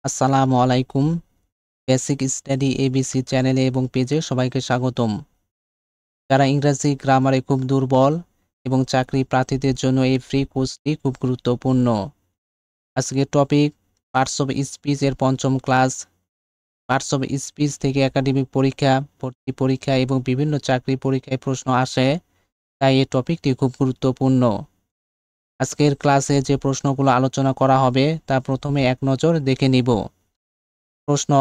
আসসালামু আলাইকুম। Basic study ABC চ্যানেলে এবং পেজে সবাইকে স্বাগতম। যারা ইংরেজি গ্রামারে খুব দুর্বল এবং চাকরি প্রার্থীদের জন্য এই ফ্রি কোর্সটি খুব গুরুত্বপূর্ণ। আজকের টপিক পার্টস অফ স্পিচ এর পঞ্চম ক্লাস। পার্টস অফ স্পিচ থেকে একাডেমিক পরীক্ষা, ভর্তি পরীক্ষা এবং বিভিন্ন চাকরি পরীক্ষায় প্রশ্ন আসে, তাই এই টপিকটি খুব গুরুত্বপূর্ণ। আজকের ক্লাসে যে প্রশ্নগুলো আলোচনা করা হবে তা প্রথমে এক নজর দেখে নিব। প্রশ্ন: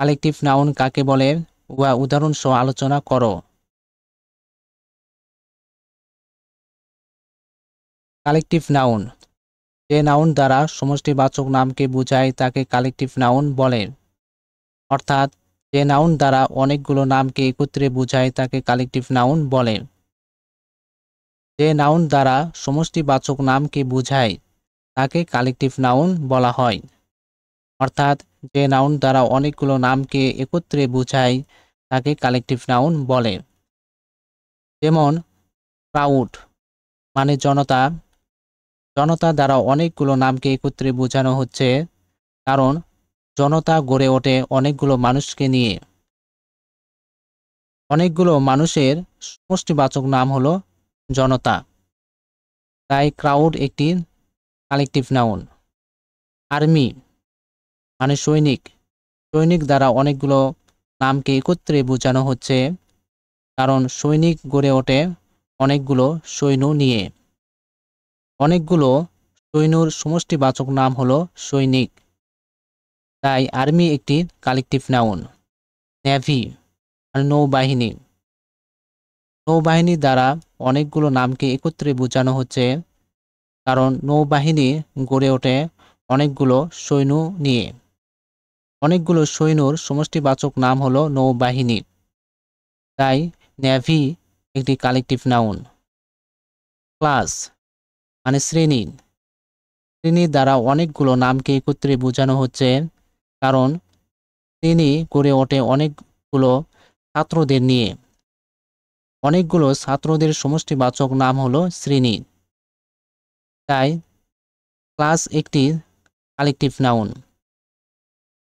কালেকটিভ নাউন কাকে বলে উহা উদাহরণ সহ আলোচনা করো। কালেকটিভ নাউন: যে নাউন দ্বারা সমষ্টিবাচক নামকে বোঝায় তাকে কালেকটিভ নাউন বলে। অর্থাৎ যে নাউন দ্বারা অনেকগুলো নামকে একত্রে বোঝায় তাকে কালেকটিভ নাউন বলে। যে নাউন দ্বারা সমষ্টিবাচক নামকে বোঝায় তাকে কালেকটিভ নাউন বলা হয়। অর্থাৎ যে নাউন দ্বারা অনেকগুলো নামকে একত্রে বোঝায় তাকে কালেকটিভ নাউন বলে। যেমন ক্রাউড মানে জনতা। জনতা দ্বারা অনেকগুলো নামকে একত্রে বোঝানো হচ্ছে, কারণ জনতা গড়ে ওঠে অনেকগুলো মানুষকে নিয়ে। অনেকগুলো মানুষের সমষ্টিবাচক নাম হলো জনতা, তাই ক্রাউড একটি কালেকটিভ নাউন। আর্মি মানে সৈনিক। সৈনিক দ্বারা অনেকগুলো নামকে একত্রে বোঝানো হচ্ছে, কারণ সৈনিক গড়ে ওঠে অনেকগুলো সৈন্য নিয়ে। অনেকগুলো সৈন্যর সমষ্টিবাচক নাম হলো সৈনিক, তাই আর্মি একটি কালেকটিভ নাউন। নেভি মানে নৌবাহিনী। নৌবাহিনী দ্বারা অনেকগুলো নামকে একত্রে বোঝানো হচ্ছে, কারণ নৌবাহিনী গড়ে ওঠে অনেকগুলো সৈন্য নিয়ে। অনেকগুলো সৈন্যর সমষ্টিবাচক নাম হলো নৌবাহিনী, তাই নেভি একটি কালেকটিভ নাউন। ক্লাস মানে শ্রেণী। শ্রেণী দ্বারা অনেকগুলো নামকে একত্রে বোঝানো হচ্ছে, কারণ শ্রেণী গড়ে ওঠে অনেকগুলো ছাত্রদের নিয়ে। অনেকগুলো ছাত্রদের সমষ্টিবাচক নাম হলো শ্রেণী, তাই ক্লাস একটি কালেকটিভ নাউন।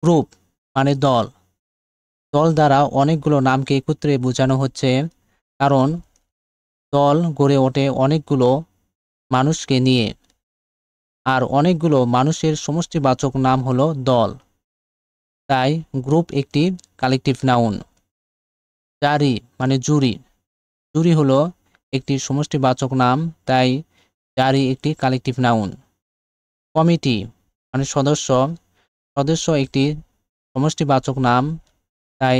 গ্রুপ মানে দল। দল দ্বারা অনেকগুলো নামকে একত্রে বোঝানো হচ্ছে, কারণ দল গড়ে ওঠে অনেকগুলো মানুষকে নিয়ে, আর অনেকগুলো মানুষের সমষ্টিবাচক নাম হলো দল, তাই গ্রুপ একটি কালেকটিভ নাউন। জারি মানে জুরি। জুরি হলো একটি সমষ্টিবাচক নাম, তাই জারি একটি কালেকটিভ নাউন। কমিটি মানে সদস্য। সদস্য একটি সমষ্টিবাচক নাম, তাই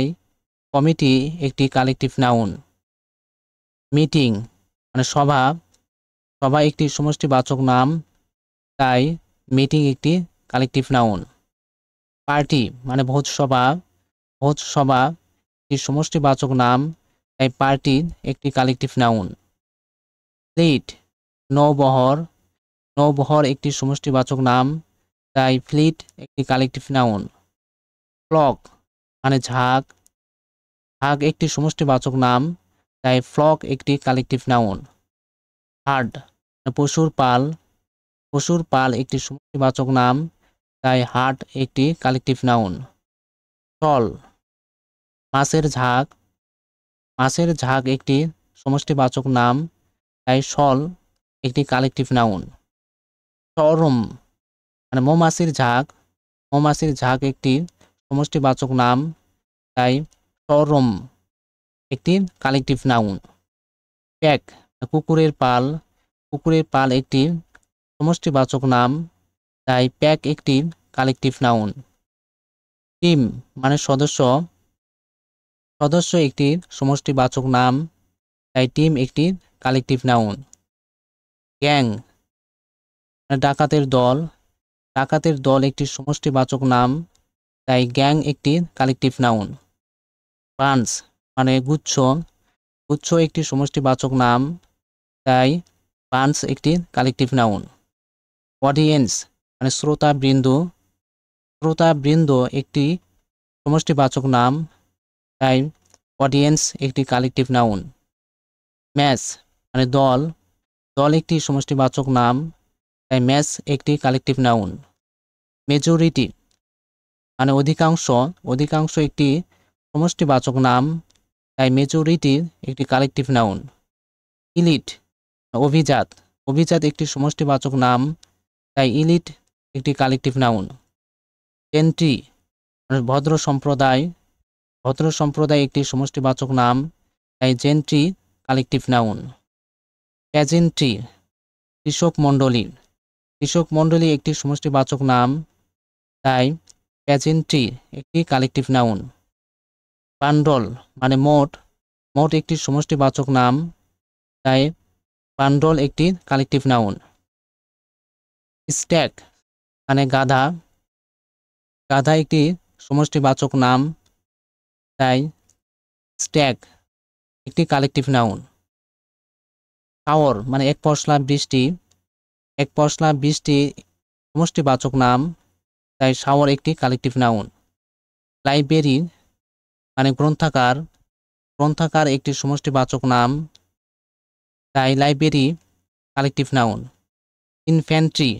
কমিটি একটি কালেকটিভ নাউন। মিটিং মানে সভা। সভা একটি সমষ্টিবাচক নাম, তাই মিটিং একটি কালেকটিভ নাউন। পার্টি মানে ভোজসভা। ভোজসভা একটি সমষ্টিবাচক নাম, তাই পার্টি একটি কালেকটিভ নাউন। ফ্লিট নৌবহর। নৌবহর একটি সমষ্টিবাচক নাম, তাই ফ্লিট একটি কালেকটিভ নাউন। ফ্লক মানে ঝাঁক। ঝাঁক একটি সমষ্টিবাচক নাম, তাই ফ্লক একটি কালেকটিভ নাউন। হার্ড পশুর পাল। পশুর পাল একটি সমষ্টিবাচক নাম, তাই হার্ড একটি কালেকটিভ নাউন। শল মাছের ঝাঁক। মাছের ঝাঁক একটি সমষ্টিবাচক নাম, তাই শল একটি কালেকটিভ নাউন। শোরুম মানে মৌমাছির ঝাঁক। মৌমাছির ঝাঁক একটি সমষ্টিবাচক নাম, তাই শোরুম একটি কালেকটিভ নাউন। প্যাক কুকুরের পাল। কুকুরের পাল একটি সমষ্টিবাচক নাম, তাই প্যাক একটি কালেকটিভ নাউন। টিম মানে সদস্য। সদস্য একটি সমষ্টিবাচক নাম, তাই টিম একটি কালেকটিভ নাউন। গ্যাং মানে ডাকাতের দল। ডাকাতের দল একটি সমষ্টিবাচক নাম, তাই গ্যাং একটি কালেকটিভ নাউন। বান্স মানে গুচ্ছ। গুচ্ছ একটি সমষ্টিবাচক নাম, তাই বান্স একটি কালেকটিভ নাউন। অডিয়েন্স মানে শ্রোতাবৃন্দ। শ্রোতাবৃন্দ একটি সমষ্টিবাচক নাম, তাই অডিয়েন্স একটি কালেকটিভ নাউন। ম্যাচ মানে দল। দল একটি সমষ্টিবাচক নাম, তাই ম্যাচ একটি কালেকটিভ নাউন। মেজরিটি মানে অধিকাংশ, অধিকাংশ একটি সমষ্টিবাচক নাম, তাই মেজরিটি একটি কালেকটিভ নাউন। ইলিট অভিজাত, অভিজাত একটি সমষ্টিবাচক নাম, তাই ইলিট একটি কালেকটিভ নাউন। জেন্ট্রি ভদ্র সম্প্রদায়, ভদ্র সম্প্রদায় একটি সমষ্টিবাচক নাম, তাই জেন্ট্রি কালেকটিভ নাউন। প্যাজেন্ট্রি কৃষক মণ্ডলী, কৃষক মণ্ডলী একটি সমষ্টিবাচক নাম, তাই প্যাজেন্ট্রি একটি কালেকটিভ নাউন। বান্ডল মানে মোট, মোট একটি সমষ্টিবাচক নাম, তাই বান্ডল একটি কালেকটিভ নাউন। স্ট্যাক মানে গাধা, গাধা একটি সমষ্টিবাচক নাম, তাই স্ট্যাক একটি কালেকটিভ নাউন। শাওর মানে এক পশলা বৃষ্টি, এক পশলা বৃষ্টি সমষ্টিবাচক নাম, তাই শাওর একটি কালেকটিভ নাউন। লাইব্রেরি মানে গ্রন্থাগার, গ্রন্থাগার একটি সমষ্টিবাচক নাম, তাই লাইব্রেরি কালেকটিভ নাউন। ইনফ্যান্ট্রি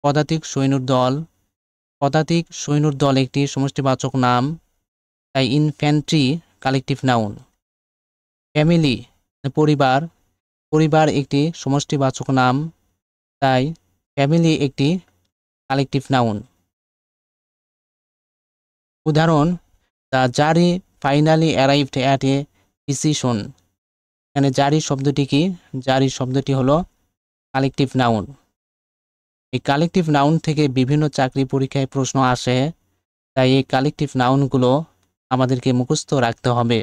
পদাতিক সৈন্যর দল, পদাতিক সৈন্যর দল একটি সমষ্টিবাচক নাম, তাই ইনফ্যান্ট্রি কালেকটিভ নাউন। ফ্যামিলি পরিবার, পরিবার একটি সমষ্টিবাচক নাম, তাই ফ্যামিলি একটি কালেকটিভ নাউন। উদাহরণ, দ্য জারি finally arrived at a decision. এখানে জারি শব্দটি কি? জারি শব্দটি হলো কালেকটিভ নাউন। এই কালেকটিভ নাউন থেকে বিভিন্ন চাকরি পরীক্ষায় প্রশ্ন আসে, তাই এই কালেকটিভ নাউনগুলো আমাদেরকে মুখস্থ রাখতে হবে।